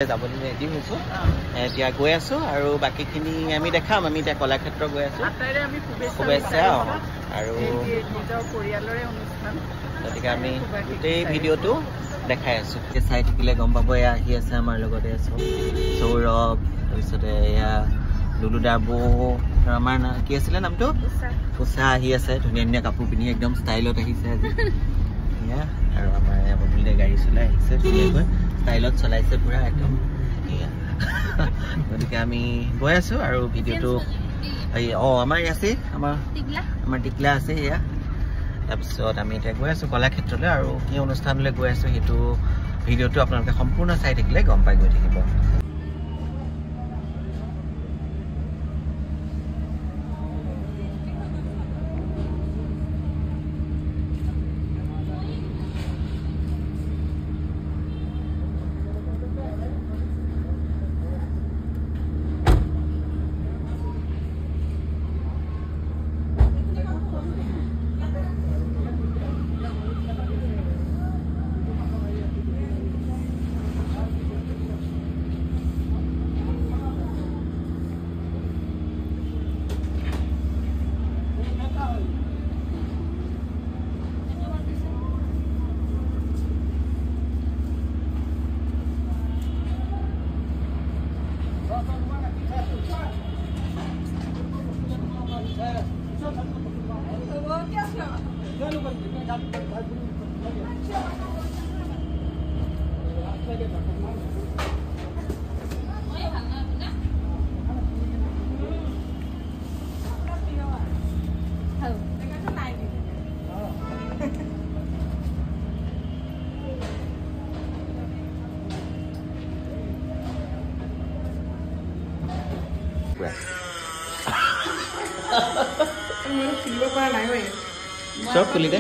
যাবলৈ ৰেডি হৈছো এতিয়া গৈ আছো আৰু বাকিখিনি আমি দেখাম আমি এতিয়া কলাক্ষেত্ৰ গৈ আছো শুভেচ্ছা আৰু নিজৰ পৰিয়ালৰে অনুষ্ঠান গতিকে আমি গোটেই ভিডিঅ'টো দেখাই আছো চাই থাকিলে গম পাব এয়া আহি আছে আমাৰ লগতে আছো সৌৰভ তাৰপিছতে এয়া লুলুদাৰ বৌ আমাৰ কি আছিলে নামটো উষা আহি আছে ধুনীয়া ধুনীয়া কাপোৰ পিন্ধি একদম ষ্টাইলত আহিছে আজি এয়া আৰু আমাৰ বদলিতে গাড়ী চলাই আহিছে ধুনীয়াকৈ ষ্টাইলত চলাইছে পুৰা একদম গতিকে আমি গৈ আছো আৰু ভিডিঅ'টো আমাৰ আছে আমাৰ টিকলা আছে এয়া তাৰপিছত আমি এতিয়া গৈ আছো কলাক্ষেত্ৰলৈ আৰু কি অনুষ্ঠানলৈ গৈ আছো সেইটো ভিডিঅ'টো আপোনালোকে সম্পূৰ্ণ চাই থাকিলে গম পাই গৈ থাকিব সব খুলি দে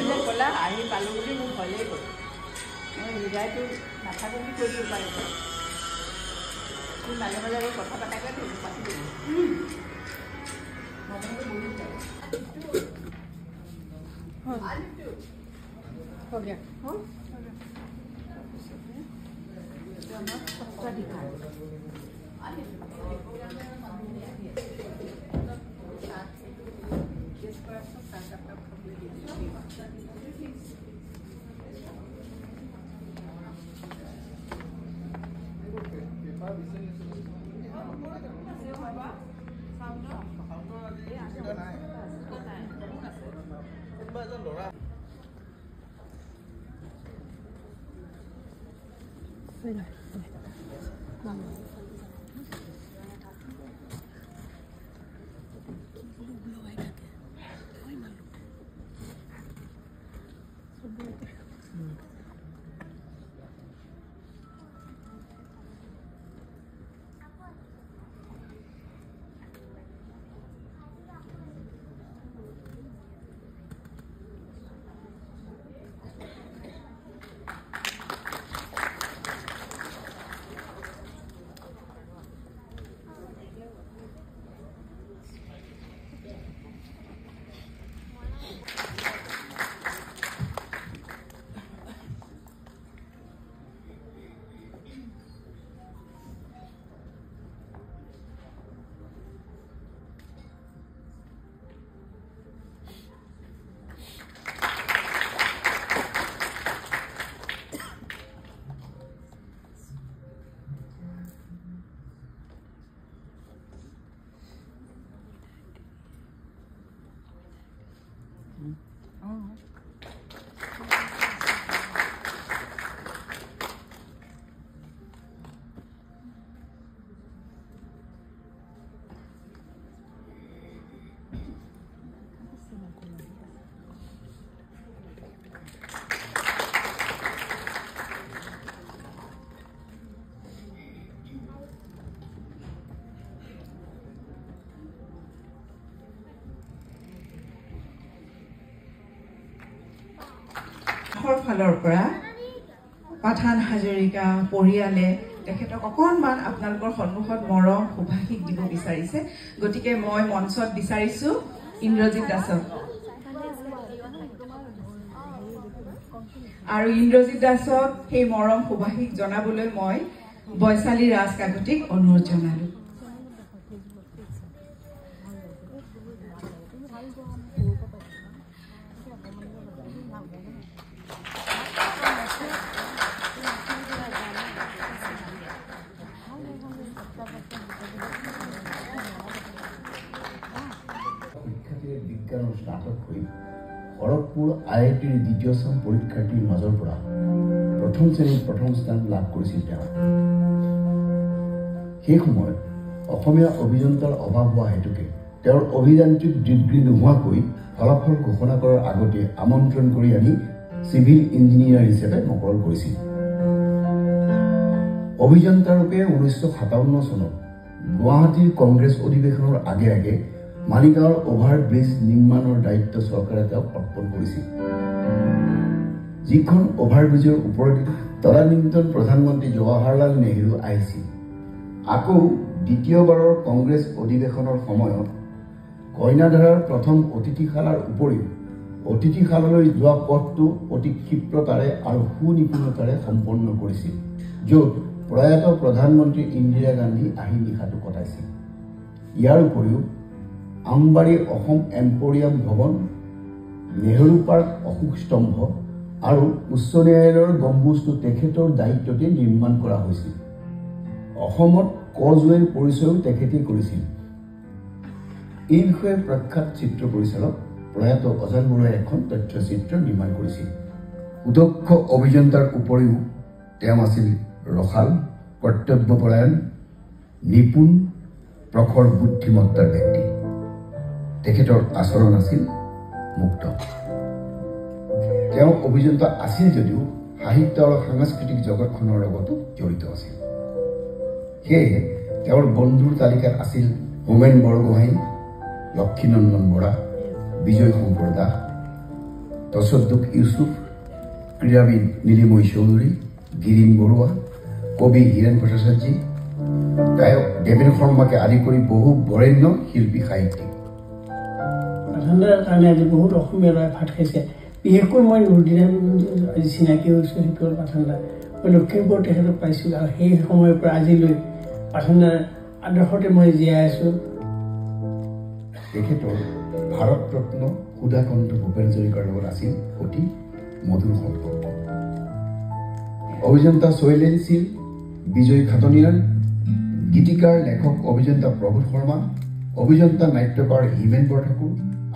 ফালৰ পৰা পাঠান হাজৰিকা পৰিয়ালে তেখেতক অকণমান আপোনালোকৰ সন্মুখত মৰম সুভাষিক দিব বিচাৰিছে গতিকে মই মঞ্চত বিচাৰিছো ইন্দ্ৰজিৎ দাসক আৰু ইন্দ্ৰজিৎ দাসক সেই মৰম সুভাষিক জনাবলৈ মই বৈশালী ৰাজ কাকতিক অনুৰোধ জনালো। বিজ্ঞানৰ স্নাতক হৈ খড়গপুৰ IITৰ দ্বিতীয় স্থান পৰীক্ষাৰ্থীৰ মাজৰ পৰা প্ৰথম শ্ৰেণীত প্ৰথম স্থান লাভ কৰিছিল তেওঁ। সেই সময়ত অসমীয়া অভিযন্তাৰ অভাৱ হোৱা হেতুকে তেওঁৰ অভিযান্ত্ৰিক ডিগ্ৰী নোহোৱাকৈ ফলাফল ঘোষণা কৰাৰ আগতে আমন্ত্ৰণ কৰি আনি চিভিল ইঞ্জিনিয়াৰ হিচাপে মকৰল কৰিছিল। অভিযন্তাৰূপে 1957 চনত গুৱাহাটীৰ কংগ্ৰেছ অধিৱেশনৰ আগে আগে মালিগাঁৱৰ অভাৰ ব্ৰিজ নিৰ্মাণৰ দায়িত্ব চৰকাৰে তেওঁক অৰ্পণ কৰিছিল। যিখন অভাৰ ব্ৰিজৰ ওপৰেদি তদানীন্তন প্ৰধানমন্ত্ৰী জৱাহৰলাল নেহৰু আহিছিল। আকৌ দ্বিতীয়বাৰৰ কংগ্ৰেছ অধিৱেশনৰ সময়ত কইনাধাৰাৰ প্ৰথম অতিথিশালাৰ উপৰিও অতিথিশালালৈ যোৱা পথটো অতি ক্ষিপ্ৰতাৰে আৰু সুনিপুণতাৰে সম্পন্ন কৰিছিল, য'ত প্ৰয়াত প্ৰধানমন্ত্ৰী ইন্দিৰা গান্ধী আহি নিশাটো কটাইছিল। ইয়াৰ উপৰিও আমবাৰী অসম এম্পৰিয়াম ভৱন, নেহৰু পাৰ্ক অশোক স্তম্ভ আৰু উচ্চ ন্যায়ালয়ৰ গম্বুজটো তেখেতৰ দায়িত্বতে নিৰ্মাণ কৰা হৈছিল। অসমত কজৱেৰ পৰিচয়ও তেখেতে কৰিছিল। এই বিষয়ে প্ৰখ্যাত চিত্ৰ পৰিচালক প্ৰয়াত অজান বৰুৱাই এখন তথ্যচিত্ৰ নিৰ্মাণ কৰিছিল। সুদক্ষ অভিযন্তাৰ উপৰিও তেওঁ আছিল ৰসাল, কৰ্তব্যপৰায়ণ, নিপুণ, প্ৰখৰ বুদ্ধিমত্তাৰ ব্যক্তি। তেখেতৰ আচৰণ আছিল মুক্ত। তেওঁ অভিযন্তা আছিল যদিও সাহিত্য আৰু সাংস্কৃতিক জগতখনৰ লগতো জড়িত আছিল। সেয়ে তেওঁৰ বন্ধুৰ তালিকাত আছিল হোমেন বৰগোহাঁই, লক্ষীনন্দন বৰা, বিজয় শংকৰ দাস, তছদ্দুক ইউছুফ, ক্ৰীড়াবিদ নীলিময় চৌধুৰী, গিৰীন বৰুৱা, কবি হীৰেণ ভট্টাচাৰ্যী, গায়ক দেৱেন শৰ্মাকে আদি কৰি বহু বৰেণ্য শিল্পী সাহিত্যিক। পাঠানদাৰ কাৰণে আজি বহুত অসমীয়া ল'ৰাই ভাত খাইছে। বিশেষকৈ মই নুৰদিনাম আজি চিনাকি হৈছোঁ, সেইটো হ'ল পাঠানদা। মই লখিমপুৰ তেখেতক পাইছোঁ আৰু সেই সময়ৰ পৰা আজিলৈ পাঠানদাৰ আদৰ্শতে মই জীয়াই আছোঁ। তেখেতৰ ভাৰত ৰত্ন সুধাকণ্ঠ ভূপেন হাজৰিকাৰ লগত আছিল অতি মধুৰ সম্পৰ্ক। অভিযন্তা শৈলেন শীল, বিজয় খাটনিয়াৰ, গীতিকাৰ লেখক অভিযন্তা প্ৰভু শৰ্মা, অভিযন্তা নাট্যকাৰ হিমেন বৰঠাকুৰ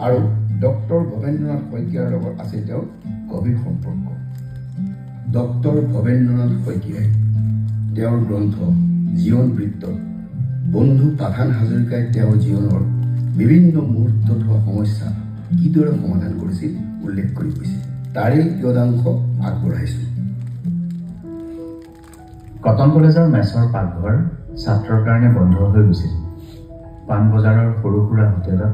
আৰু ডক্টৰ ভৱেন্দ্ৰনাথ শইকীয়াৰ লগত আছিল তেওঁৰ গভীৰ সম্পৰ্ক। ডক্টৰ ভৱেন্দ্ৰনাথ শইকীয়াই তেওঁৰ গ্ৰন্থ জীৱন বৃত্তত বন্ধু পাঠান হাজৰিকাই তেওঁৰ জীৱনৰ বিভিন্ন মুহূৰ্তত হোৱা সমস্যা কিদৰে সমাধান কৰিছিল উল্লেখ কৰি কৈছে। তাৰে কিয়দাংশ আগবঢ়াইছোঁ। কটন কলেজৰ মেছৰ পাকঘৰ ছাত্ৰৰ কাৰণে বন্ধ হৈ গৈছিল। পাণবজাৰৰ সৰু সুৰা হোটেলত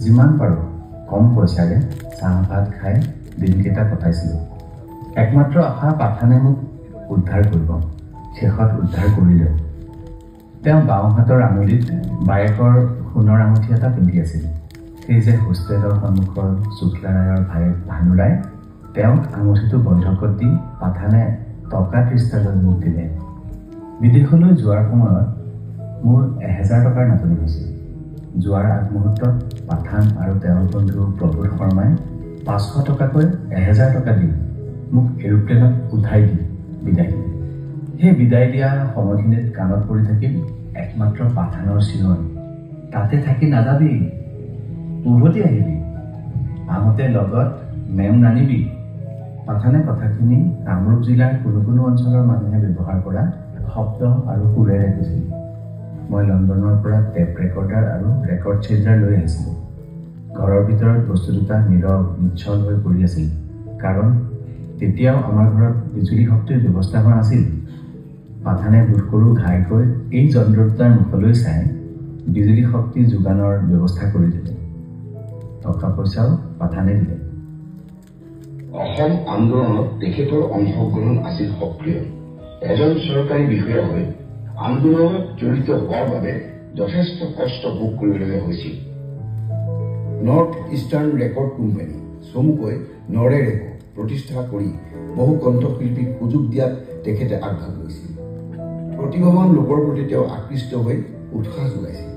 যিমান পাৰোঁ কম পইচাৰে চাহ ভাত খাই দিনকেইটা কটাইছিলোঁ। একমাত্ৰ আশা পাঠানে মোক উদ্ধাৰ কৰিব। শেষত উদ্ধাৰ কৰিলেও। তেওঁ বাওঁহাতৰ আঙুলিত বায়েকৰ সোণৰ আঙুঠি এটা পিন্ধি আছিল। সেই যে হোষ্টেলৰ সন্মুখৰ শুক্লাৰায়ৰ ভায়েক ভানুৰাই তেওঁক আঙুঠিটো বন্ধকত দি পাঠানে টকা 30,000 মোক দিলে। বিদেশলৈ যোৱাৰ সময়ত মোৰ 1000 টকাৰ নাটনি হৈছিল। যোৱাৰ আগমুহূৰ্তত পাঠান আৰু তেওঁৰ বন্ধু প্ৰভু শৰ্মাই 500 টকাকৈ 1000 টকা দি মোক এৰোপ্লেনত উঠাই দি বিদায় দিলে। সেই বিদায় দিয়া সময়খিনিত কাণত পৰি থাকিল একমাত্ৰ পাঠানৰ চিঞৰ, তাতে থাকি নাযাবি, উভতি আহিবি, আহোঁতে লগত মেম নানিবি। পাঠানে কথাখিনি কামৰূপ জিলাৰ কোনো কোনো অঞ্চলৰ মানুহে ব্যৱহাৰ কৰা শব্দ আৰু সুৰেৰে কৈছিল। মই লণ্ডনৰ পৰা টেপ ৰেকৰ্ডাৰ আৰু ৰেকৰ্ড চেঞ্জাৰ লৈ আহিছিলোঁ। ঘৰৰ ভিতৰত বস্তু দুটা নীৰৱ নিশ্চল হৈ পৰি আছিল, কাৰণ তেতিয়াও আমাৰ ঘৰত বিজুলী শক্তিৰ ব্যৱস্থা হোৱা নাছিল। পাঠানে বোধ কৰোঁ ঘাইকৈ এই যন্ত্ৰ দুটাৰ মুখলৈ চাই বিজুলী শক্তি যোগানৰ ব্যৱস্থা কৰি দিলে। টকা পইচাও পাঠানে দিলে। অসম আন্দোলনত তেখেতৰ অংশগ্ৰহণ আছিল সক্ৰিয়। এজন চৰকাৰী বিষয়া হৈ আন্দোলনত জড়িত হোৱাৰ বাবে যথেষ্ট কষ্ট ভোগ কৰিবলগীয়া হৈছিল। নৰ্থ ইষ্টাৰ্ণ ৰেকৰ্ড কোম্পানী চমুকৈ নৰে ৰেকৰ্ড প্ৰতিষ্ঠা কৰি বহু কণ্ঠশিল্পীক সুযোগ দিয়াত তেখেতে আগভাগ লৈছিল। প্ৰতিভাৱান লোকৰ প্ৰতি তেওঁ আকৃষ্ট হৈ উৎসাহ যোগাইছিল।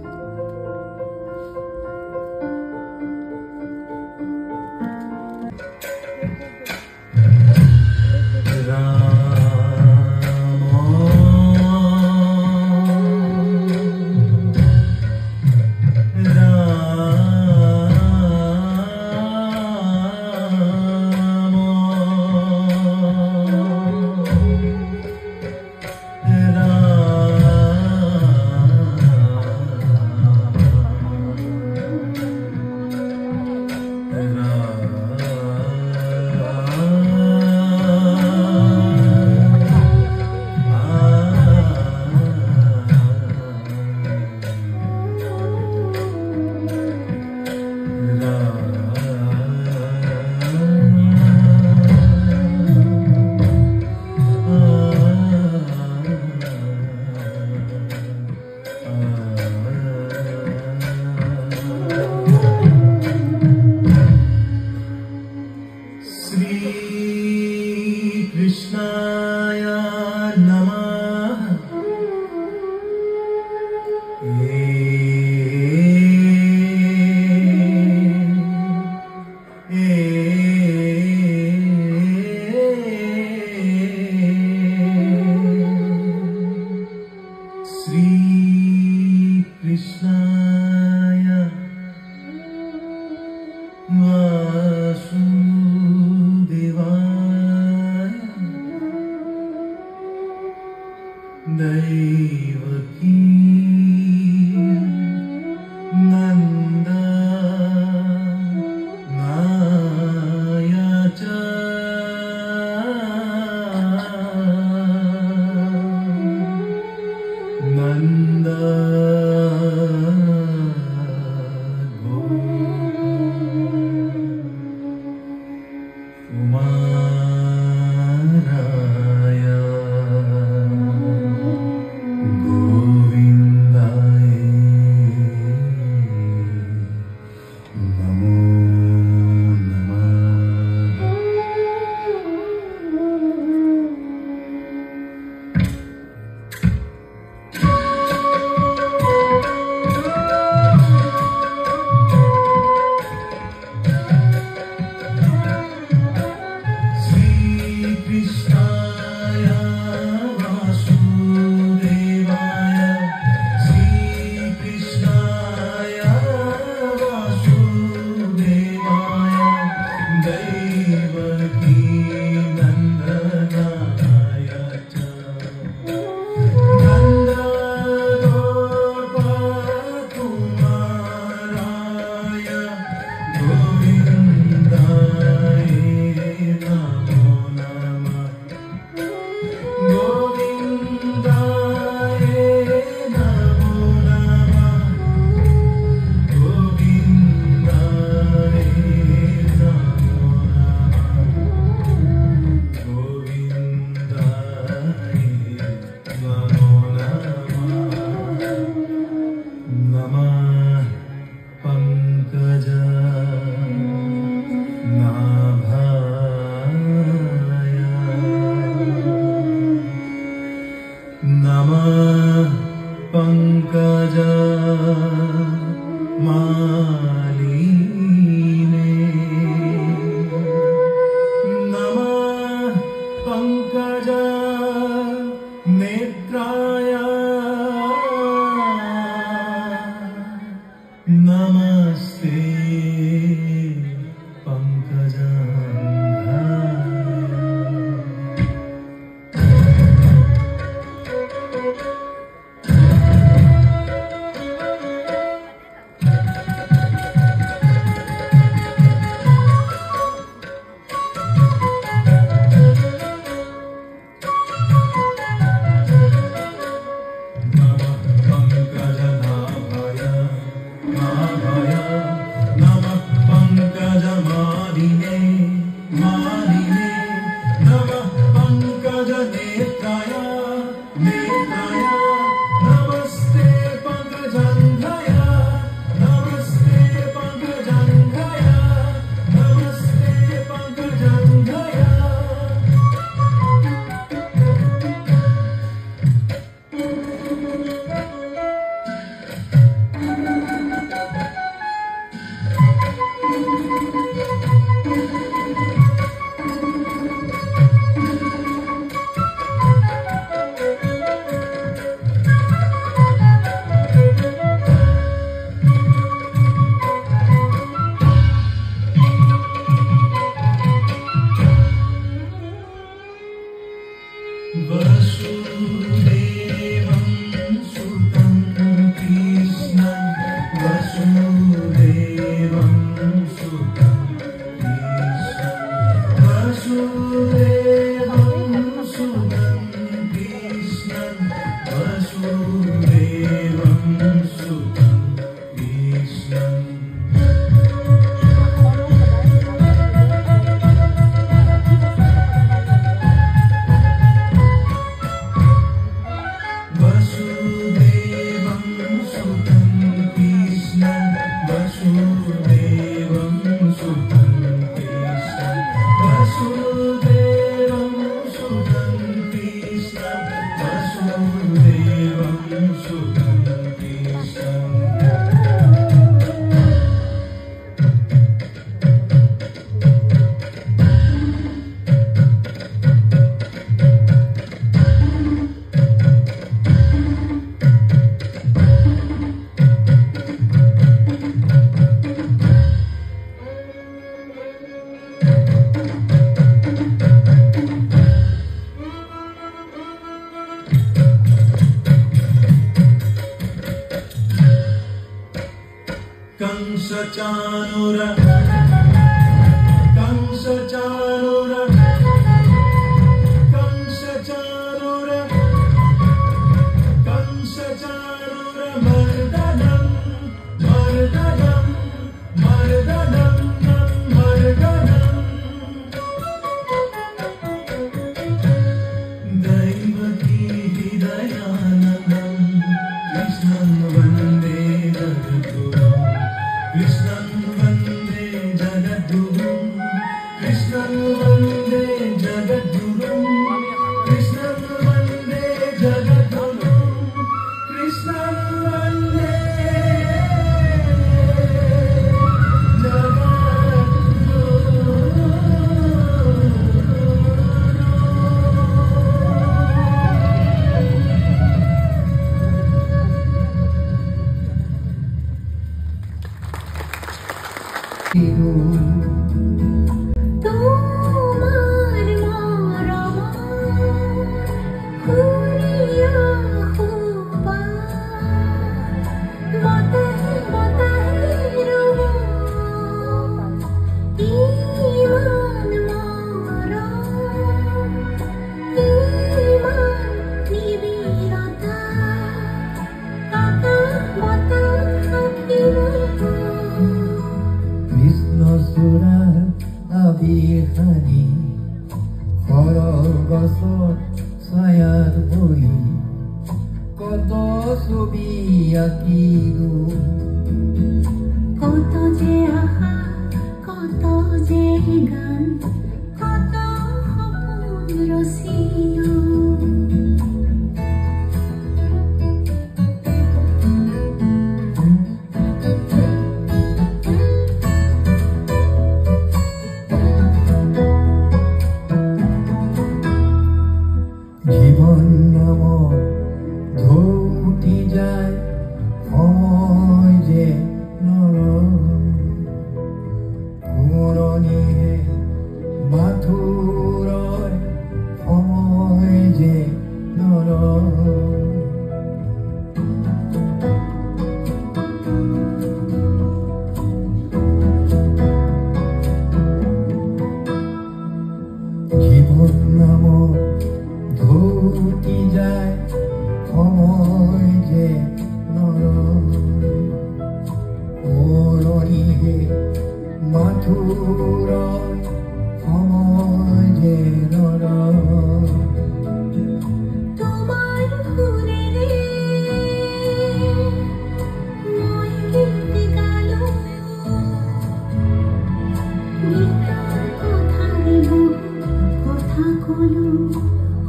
কথা কলো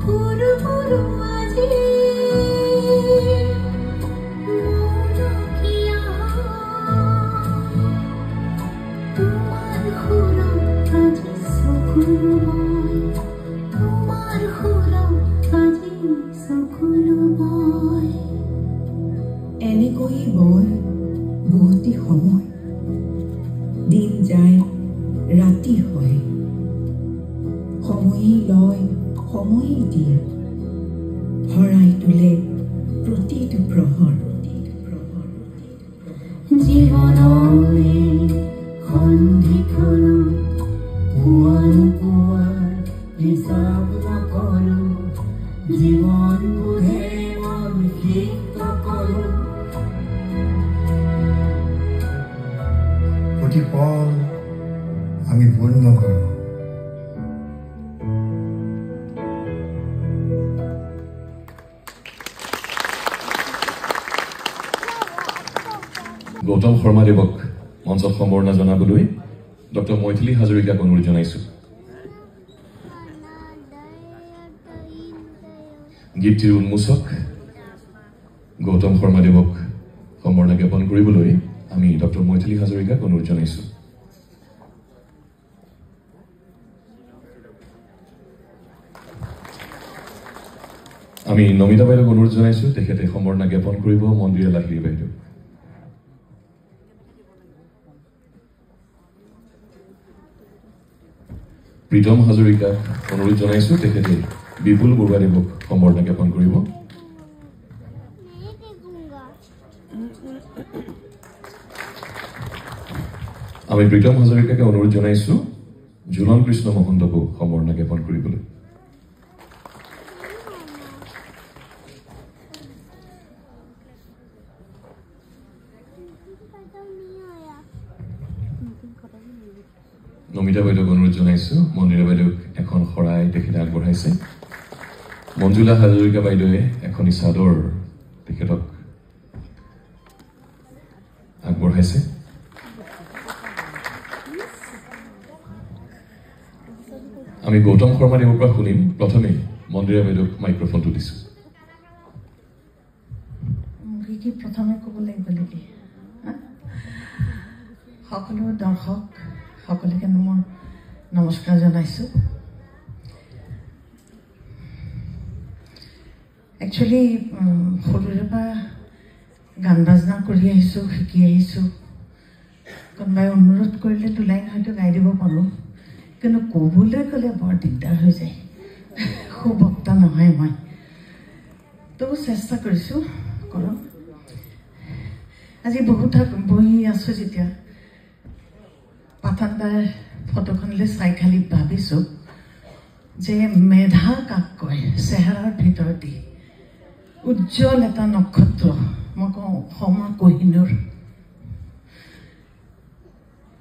হুৰু হুৰু আজি প্ৰতিটো প্ৰহৰ জীৱনৰে সন্ধিক্ষণ পুৱাৰ হিচাপ নকৰো জীৱন বোধে মন সিক্ত কৰো প্ৰতি পল আমি পূৰ্ণ কৰোঁ গৌতম শৰ্মাদেৱক মঞ্চত সম্বৰ্ধনা জনাবলৈ ডক্টৰ মৈথিলী হাজৰিকাক অনুৰোধ জনাইছো গীতটিৰ উন্মোচক গৌতম শৰ্মাদেৱক সম্বৰ্ধনা জ্ঞাপন কৰিবলৈ আমি ডক্টৰ মৈথিলী হাজৰিকাক অনুৰোধ জনাইছো আমি নমিতা বাইদেউক অনুৰোধ জনাইছো তেখেতে সম্বৰ্ধনা জ্ঞাপন কৰিব মন্দিৰা লাহিৰী বাইদেউ প্ৰীতম হাজৰিকাক অনুৰোধ জনাইছো তেখেতে বিপুল বৰুৱাদেৱক সম্বৰ্ধনা জ্ঞাপন কৰিব আমি প্ৰীতম হাজৰিকাকে অনুৰোধ জনাইছো জুলন কৃষ্ণ মহন্তকো সম্বৰ্ধনা জ্ঞাপন কৰিবলৈ নমিতা বাইদেউক অনুৰোধ জনাইছো মন্দিৰা বাইদেউক এখন শৰাই তেখেতে আগবঢ়াইছে মঞ্জুলা হাজৰিকা বাইদেৱে এখন চাদৰ তেখেতক আগবঢ়াইছে আমি গৌতম শৰ্মাদেৱৰ পৰা শুনিম প্ৰথমে মন্দিৰা বাইদেউক মাইক্ৰফোনটো দিছো প্ৰথমে ক'ব লাগিব নেকি সকলো দৰ্শক সকলোকে মই নমস্কাৰ জনাইছোঁ একচুৱেলি সৰুৰে পৰা গান বাজনা কৰি আহিছোঁ শিকি আহিছোঁ কোনোবাই অনুৰোধ কৰিলে দুলাইন হয়তো গাই দিব পাৰোঁ কিন্তু ক'বলৈ গ'লে বৰ দিগদাৰ হৈ যায় সুবক্তা নহয় মই তবু চেষ্টা কৰিছোঁ কৰক আজি বহুত বহি আছোঁ যেতিয়া পাঠানদাৰ ফটোখনলৈ চাই খালি ভাবিছোঁ যে মেধা কাক কয় চেহেৰাৰ ভিতৰতে উজ্জ্বল এটা নক্ষত্ৰ মই কওঁ অসমৰ কোহিনুৰ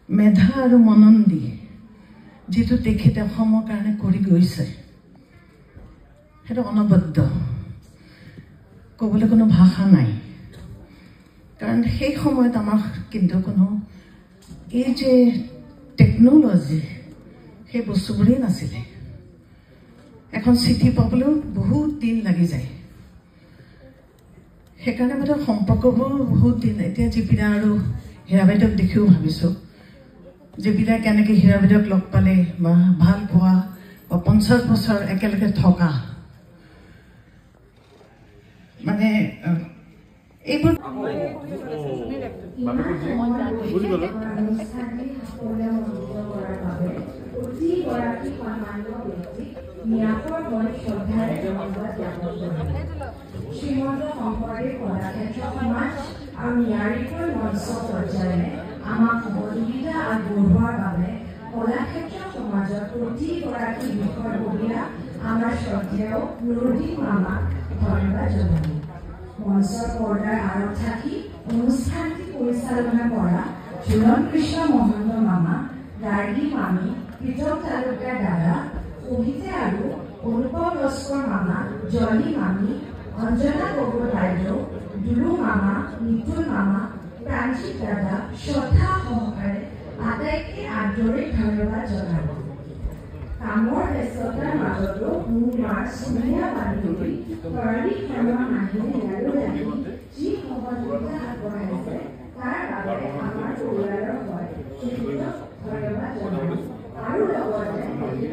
মেধা আৰু মনন্দি যিটো তেখেতে অসমৰ কাৰণে কৰি গৈছে সেইটো অনবদ্য ক'বলৈ কোনো ভাষা নাই কাৰণ সেই সময়ত আমাৰ কিন্তু কোনো এই যে টেকন'লজি সেই বস্তুবোৰেই নাছিলে এখন চিঠি পাবলৈও বহুত দিন লাগি যায় সেইকাৰণে মানে সম্পৰ্কবোৰ বহুত দিন এতিয়া জেপিদা আৰু হীৰা বাইদেউক দেখিও ভাবিছোঁ জেপিদা কেনেকৈ হীৰা বাইদেউক লগ পালে বা ভাল পোৱা বা 50 বছৰ একেলগে থকা মানে এইবোৰ শ্ৰীমন্ত শংকৰদেৱ কলাক্ষেত্ৰ সমাজ আৰু নিয়াৰিকৈ মঞ্চ পৰ্যায়েৰে আমাক সহযোগিতা আগবঢ়োৱাৰ বাবে কলাক্ষেত্ৰ সমাজৰ প্ৰতিগৰাকী বিষয়ববীয়া আমাৰ শ্ৰদ্ধেয় নুৰুদ্দিন মামাক ধন্যবাদ জনালোঁ মঞ্চৰ পৰ্দাৰ আঁৰত থাকি অনুষ্ঠানটি পৰিচালনা কৰা জুলন কৃষ্ণ মহন্ত মামা গাৰ্গী মামী প্ৰীতম তালুকদাৰ দাদা অহিতে আৰু অনুপম লস্কৰ মামা জলি মামী অঞ্জনা গগৈ বাইদেউ দুলু মামা নিতুল মামা প্ৰাঞ্জিত দাদা শ্ৰদ্ধা সহকাৰে আটাইকে আদৰে ধন্যবাদ জনালোঁ কামৰ ব্যস্ততাৰ মাজতো মোৰ মাৰ ধুনীয়া বান্ধৱী কৰ্ণী শৰ্মা আহিলে ইয়ালৈ আহি